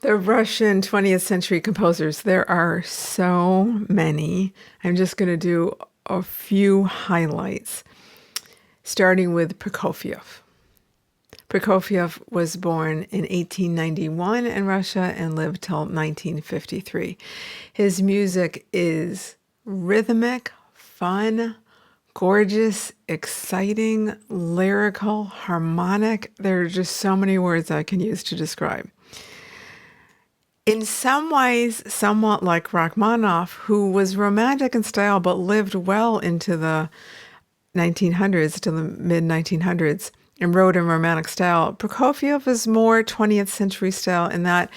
The Russian 20th century composers, there are so many. I'm just going to do a few highlights, starting with Prokofiev. Prokofiev was born in 1891 in Russia and lived till 1953. His music is rhythmic, fun, gorgeous, exciting, lyrical, harmonic. There are just so many words I can use to describe. In some ways, somewhat like Rachmaninoff, who was romantic in style but lived well into the 1900s to the mid 1900s and wrote in romantic style. Prokofiev is more 20th century style in that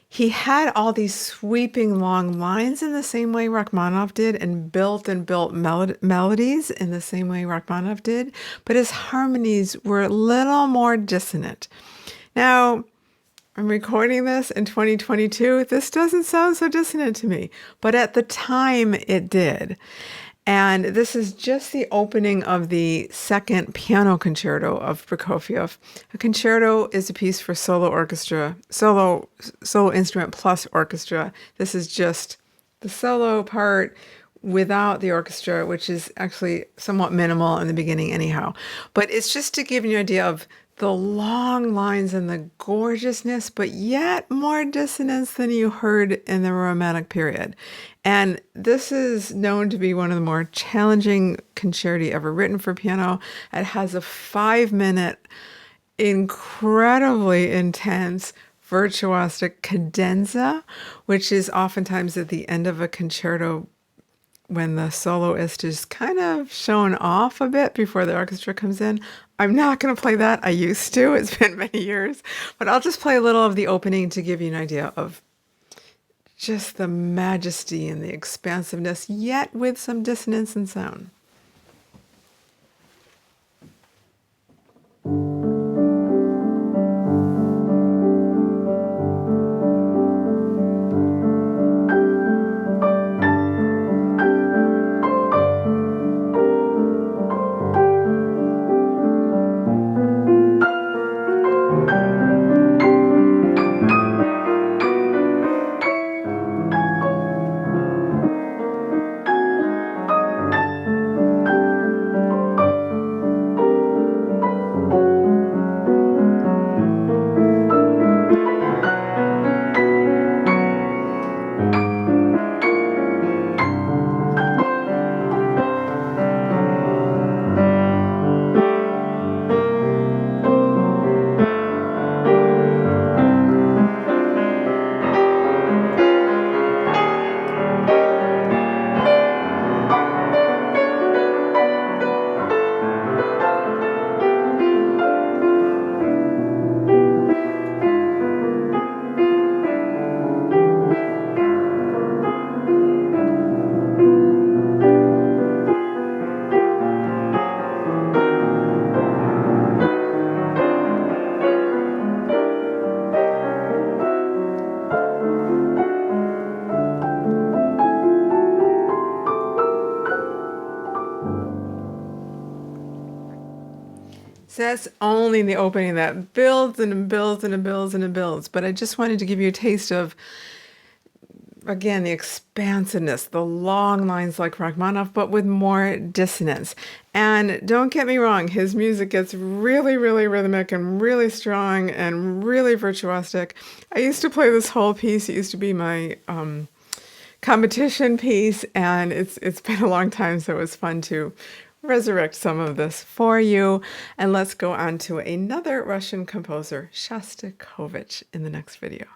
he had all these sweeping long lines in the same way Rachmaninoff did and built melodies in the same way Rachmaninoff did, but his harmonies were a little more dissonant. Now, I'm recording this in 2022. This doesn't sound so dissonant to me, but at the time it did. And this is just the opening of the second piano concerto of Prokofiev. A concerto is a piece for solo orchestra, solo instrument plus orchestra. This is just the solo part without the orchestra, which is actually somewhat minimal in the beginning anyhow. But it's just to give you an idea of the long lines and the gorgeousness, but yet more dissonance than you heard in the Romantic period. And this is known to be one of the more challenging concerti ever written for piano. It has a 5-minute, incredibly intense, virtuosic cadenza, which is oftentimes at the end of a concerto when the soloist is kind of shown off a bit before the orchestra comes in. I'm not going to play that. I used to. It's been many years. But I'll just play a little of the opening to give you an idea of just the majesty and the expansiveness, yet with some dissonance in sound. So that's only the opening that builds and it builds and it builds and it builds. But I just wanted to give you a taste of, again, the expansiveness, the long lines like Rachmaninoff, but with more dissonance. And don't get me wrong, his music gets really, really rhythmic and really strong and really virtuosic. I used to play this whole piece. It used to be my competition piece, and it's been a long time, so it was fun to resurrect some of this for you. And let's go on to another Russian composer, Shostakovich, in the next video.